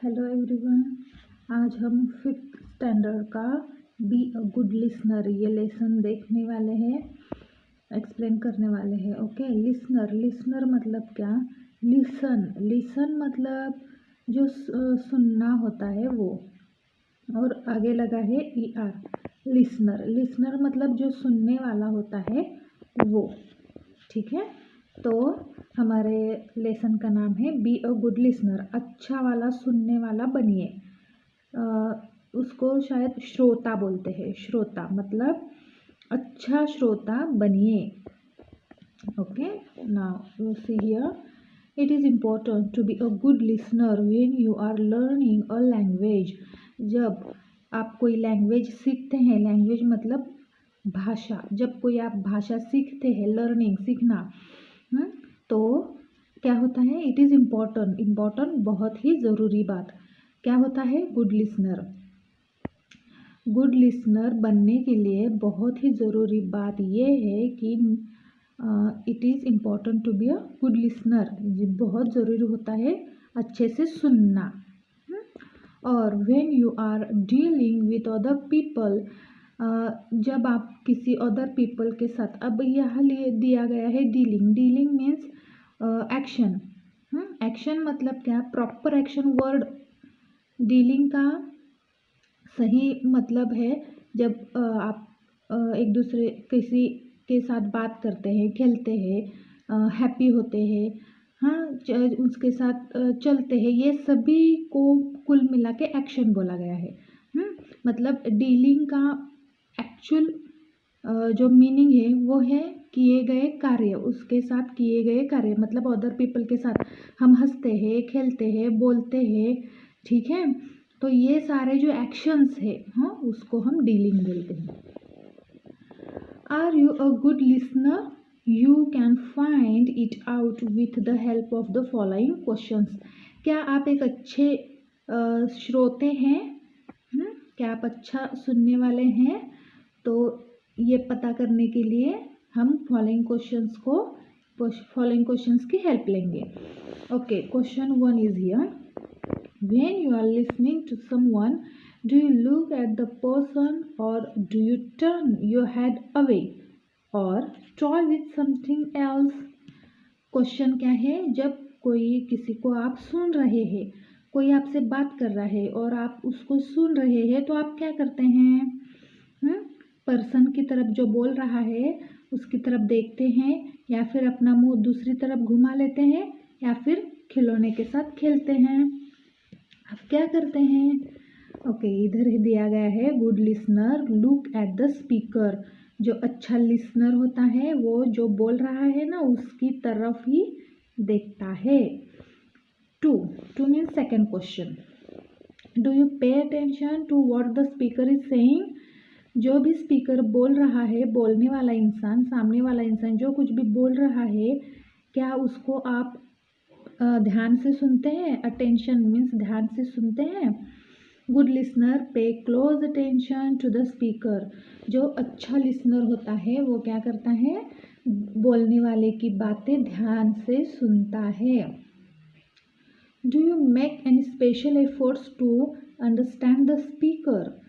Hello everyone. आज हम fifth standard का बी अ गुड लिसनर ये लेसन देखने वाले हैं, एक्सप्लेन करने वाले हैं। ओके, लिसनर मतलब क्या? लिसन मतलब जो सुनना होता है वो, और आगे लगा है ER। लिसनर मतलब जो सुनने वाला होता है वो। ठीक है, तो हमारे लेसन का नाम है बी अ गुड लिसनर। अच्छा वाला सुनने वाला बनिए। उसको शायद श्रोता बोलते हैं। श्रोता मतलब अच्छा श्रोता बनिए। Okay, now see here, it is important to be a good listener when you are learning a language. जब आप कोई लैंग्वेज सीखते हैं, लैंग्वेज मतलब भाषा, जब कोई आप भाषा सीखते हैं, लर्निंग सीखना, तो क्या होता है? इट इज़ इम्पॉर्टेंट बहुत ही ज़रूरी बात क्या होता है? गुड लिसनर बनने के लिए बहुत ही ज़रूरी बात ये है कि it is important to be a good listener. बहुत ज़रूरी होता है अच्छे से सुनना। और when you are dealing with other people, जब आप किसी अदर पीपल के साथ, अब यहाँ लिए दिया गया है डीलिंग मीन्स एक्शन। एक्शन मतलब क्या? Proper action word. डीलिंग का सही मतलब है जब आप एक दूसरे किसी के साथ बात करते हैं, खेलते हैं, हैप्पी होते हैं, उसके साथ चलते हैं, ये सभी को कुल मिला के एक्शन बोला गया है। मतलब डीलिंग का एक्चुअल जो मीनिंग है वो है किए गए कार्य, उसके साथ किए गए कार्य। मतलब अदर पीपल के साथ हम हंसते हैं, खेलते हैं, बोलते हैं। ठीक है, तो ये सारे जो एक्शंस है, उसको हम डीलिंग बोलते हैं। Are you a good listener? You can find it out with the help of the following questions. क्या आप एक अच्छे श्रोते हैं? क्या आप अच्छा सुनने वाले हैं? तो ये पता करने के लिए हम फॉलोइंग क्वेश्चंस की हेल्प लेंगे। Okay, question 1 is here. When you are listening to someone, do you look at the person or do you turn your head away or toy with something else? Question क्या है? जब कोई किसी को आप सुन रहे हैं, कोई आपसे बात कर रहा है और आप उसको सुन रहे हैं, तो आप क्या करते हैं? पर्सन की तरफ जो बोल रहा है उसकी तरफ देखते हैं, या फिर अपना मुंह दूसरी तरफ घुमा लेते हैं, या फिर खिलौने के साथ खेलते हैं। आप क्या करते हैं? ओके, इधर ही दिया गया है good listener look at the speaker. जो अच्छा लिसनर होता है वो जो बोल रहा है ना, उसकी तरफ ही देखता है। Two means second question, do you pay attention to what the speaker is saying? जो भी स्पीकर बोल रहा है, बोलने वाला इंसान, सामने वाला इंसान जो कुछ भी बोल रहा है, क्या उसको आप ध्यान से सुनते हैं? अटेंशन मीन्स ध्यान से सुनते हैं। Good listener pay close attention to the speaker. जो अच्छा लिसनर होता है वो क्या करता है? बोलने वाले की बातें ध्यान से सुनता है। Do you make any special efforts to understand the speaker?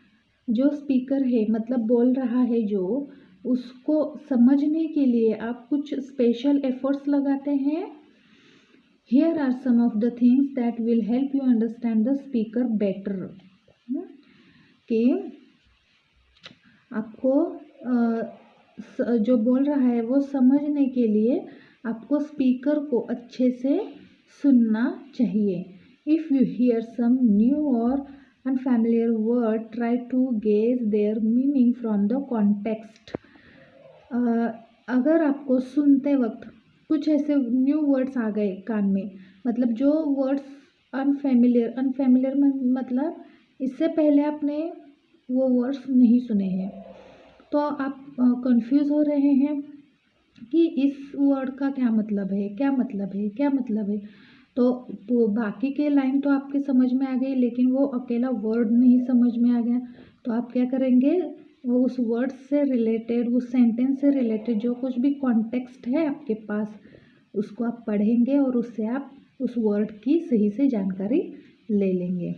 जो स्पीकर है मतलब बोल रहा है जो, उसको समझने के लिए आप कुछ स्पेशल एफर्ट्स लगाते हैं? Here are some of the things that will help you understand the speaker better. कि आपको जो बोल रहा है वो समझने के लिए आपको स्पीकर को अच्छे से सुनना चाहिए। If you hear some new or unfamiliar word, try to gauge their meaning from the context. अगर आपको सुनते वक्त कुछ ऐसे न्यू वर्ड्स आ गए कान में, मतलब जो वर्ड्स अनफेमिलियर मतलब इससे पहले आपने वो वर्ड्स नहीं सुने हैं, तो आप कंफ्यूज हो रहे हैं कि इस वर्ड का क्या मतलब है। तो बाकी के लाइन तो आपके समझ में आ गई, लेकिन वो अकेला वर्ड नहीं समझ में आ गया, तो आप क्या करेंगे? वो उस वर्ड से रिलेटेड, उस सेंटेंस से रिलेटेड जो कुछ भी कॉन्टेक्स्ट है आपके पास, उसको आप पढ़ेंगे और उससे आप उस वर्ड की सही से जानकारी ले लेंगे।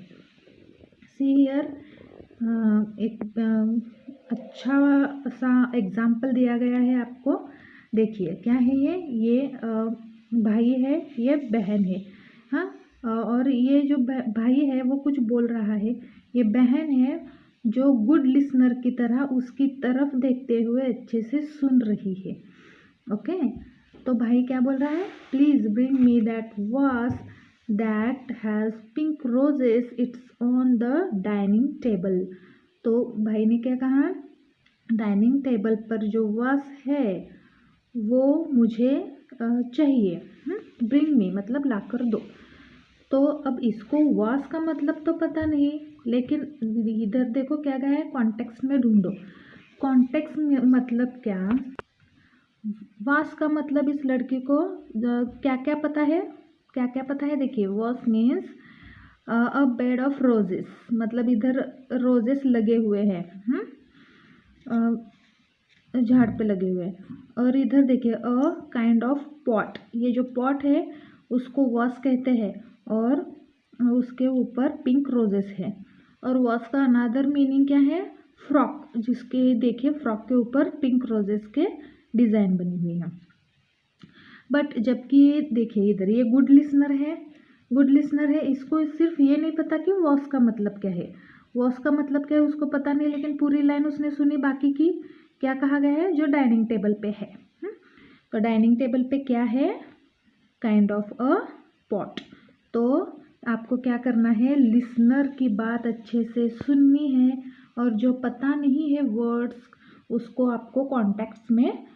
सी हियर, एक अच्छा सा एग्जाम्पल दिया गया है आपको। देखिए क्या है ये भाई है, ये बहन है। हाँ, और ये जो भाई है वो कुछ बोल रहा है, ये बहन है जो गुड लिसनर की तरह उसकी तरफ देखते हुए अच्छे से सुन रही है। ओके, तो भाई क्या बोल रहा है, प्लीज ब्रिंग मी दैट वास that has pink roses it's on the dining table. तो भाई ने क्या कहा, डाइनिंग टेबल पर जो वास है वो मुझे चाहिए। ब्रिंग मी मतलब लाकर दो। तो अब इसको वास का मतलब तो पता नहीं, लेकिन इधर देखो क्या गया है, कॉन्टेक्स्ट में ढूंढो। कॉन्टेक्स्ट में मतलब क्या, वास का मतलब इस लड़की को क्या क्या पता है, क्या क्या पता है। देखिए वास means a bed of roses, मतलब इधर रोजेस लगे हुए हैं, झाड़ पे लगे हुए हैं। और इधर देखिए अ काइंड ऑफ पॉट, ये जो पॉट है उसको वास कहते हैं, और उसके ऊपर पिंक रोजेस है। और वास का अनदर मीनिंग क्या है, फ्रॉक, जिसके देखिए फ्रॉक के ऊपर पिंक रोजेस के डिज़ाइन बनी हुई है। बट जबकि देखिए इधर ये गुड लिसनर है, गुड लिसनर है, इसको सिर्फ ये नहीं पता कि वॉस का मतलब क्या है, वॉस का मतलब क्या है उसको पता नहीं, लेकिन पूरी लाइन उसने सुनी। बाकी की क्या कहा गया है, जो डाइनिंग टेबल पे है। तो डाइनिंग टेबल पे क्या है, काइंड ऑफ अ पॉट। तो आपको क्या करना है, लिसनर की बात अच्छे से सुननी है, और जो पता नहीं है वर्ड्स उसको आपको कॉन्टेक्स्ट में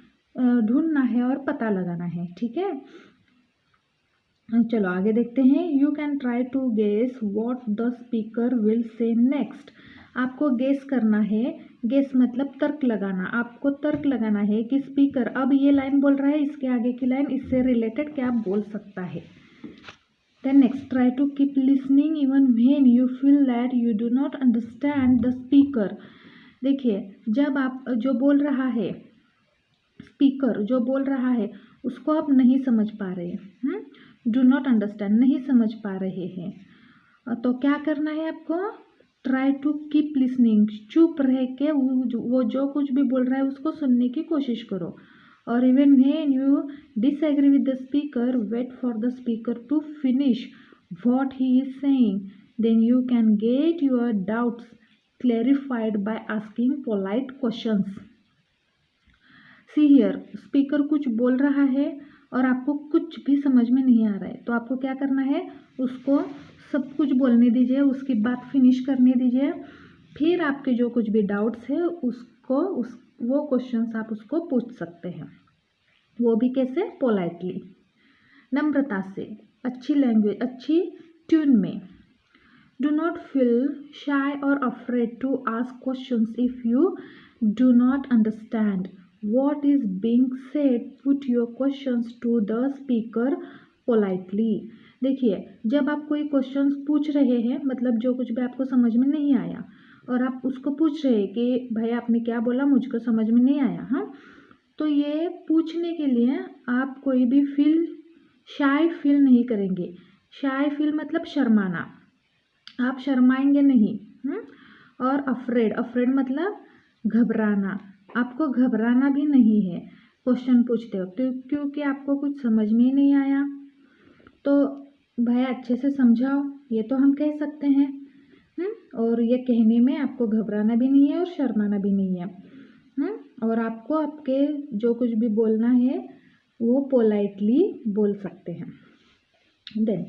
ढूंढना है और पता लगाना है। ठीक है, चलो आगे देखते हैं। You can try to guess what the speaker will say next. आपको गेस करना है, गेस मतलब तर्क लगाना। आपको तर्क लगाना है कि स्पीकर अब ये लाइन बोल रहा है, इसके आगे की लाइन इससे रिलेटेड क्या बोल सकता है। Then next, try to keep listening even when you feel that you do not understand the speaker. देखिए जब आप जो बोल रहा है, स्पीकर जो बोल रहा है उसको आप नहीं समझ पा रहे हैं, डू नॉट अंडरस्टैंड नहीं समझ पा रहे हैं, तो क्या करना है आपको, ट्राई टू कीप लिसनिंग, चुप रह के वो जो कुछ भी बोल रहा है उसको सुनने की कोशिश करो। और even when you disagree with the speaker, wait for the speaker to finish what he is saying, then you can get your doubts clarified by asking polite questions. See here, speaker कुछ बोल रहा है और आपको कुछ भी समझ में नहीं आ रहा है, तो आपको क्या करना है, उसको सब कुछ बोलने दीजिए, उसकी बात फिनिश करने दीजिए, फिर आपके जो कुछ भी डाउट्स है उसको वो क्वेश्चंस आप उसको पूछ सकते हैं। वो भी कैसे, पोलाइटली, नम्रता से, अच्छी लैंग्वेज, अच्छी ट्यून में। Do not feel shy or afraid to ask questions if you do not understand what is being said, put your questions to the speaker politely। देखिए जब आप कोई क्वेश्चंस पूछ रहे हैं, मतलब जो कुछ भी आपको समझ में नहीं आया और आप उसको पूछ रहे हैं कि भाई आपने क्या बोला, मुझको समझ में नहीं आया, हाँ, तो ये पूछने के लिए आप कोई भी शाय फील नहीं करेंगे। शाय फील मतलब शर्माना, आप शर्माएंगे नहीं। और अफ्रेड मतलब घबराना, आपको घबराना भी नहीं है क्वेश्चन पूछते वक्त, क्योंकि आपको कुछ समझ में ही नहीं आया तो भाई अच्छे से समझाओ, ये तो हम कह सकते हैं। और ये कहने में आपको घबराना भी नहीं है और शर्माना भी नहीं है। और आपको आपके जो कुछ भी बोलना है वो पोलाइटली बोल सकते हैं। Then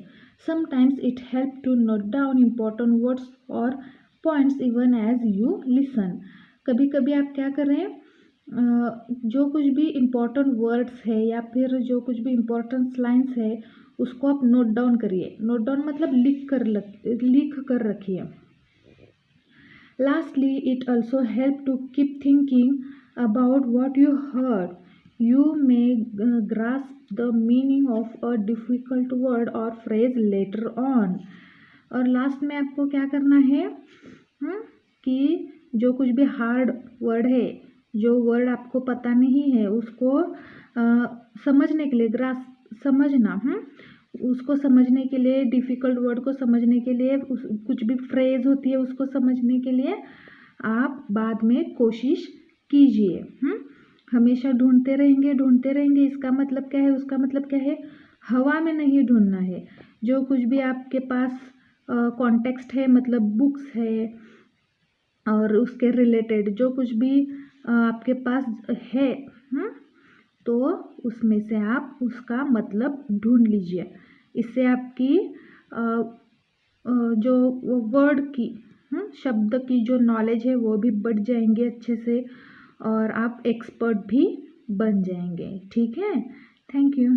sometimes it help to note down important words और points even as you listen. कभी कभी आप क्या कर रहे हैं, जो कुछ भी इम्पोर्टेंट वर्ड्स है या फिर जो कुछ भी इम्पोर्टेंट लाइन्स है उसको आप नोट डाउन करिए। नोट डाउन मतलब लिख कर रखिए। Lastly it also help to keep thinking about what you heard, you may grasp the meaning of a difficult word or phrase later on. और लास्ट में आपको क्या करना है, कि जो कुछ भी हार्ड वर्ड है, जो वर्ड आपको पता नहीं है उसको समझने के लिए, समझना, उसको समझने के लिए, डिफ़िकल्ट वर्ड को समझने के लिए, कुछ भी फ्रेज़ होती है उसको समझने के लिए आप बाद में कोशिश कीजिए। हमेशा ढूंढते रहेंगे, इसका मतलब क्या है, उसका मतलब क्या है, हवा में नहीं ढूंढना है। जो कुछ भी आपके पास कॉन्टेक्स्ट है, मतलब बुक्स है और उसके रिलेटेड जो कुछ भी आपके पास है, तो उसमें से आप उसका मतलब ढूंढ लीजिए। इससे आपकी जो वर्ड की, शब्द की जो नॉलेज है वो भी बढ़ जाएंगे अच्छे से, और आप एक्सपर्ट भी बन जाएंगे। ठीक है, थैंक यू।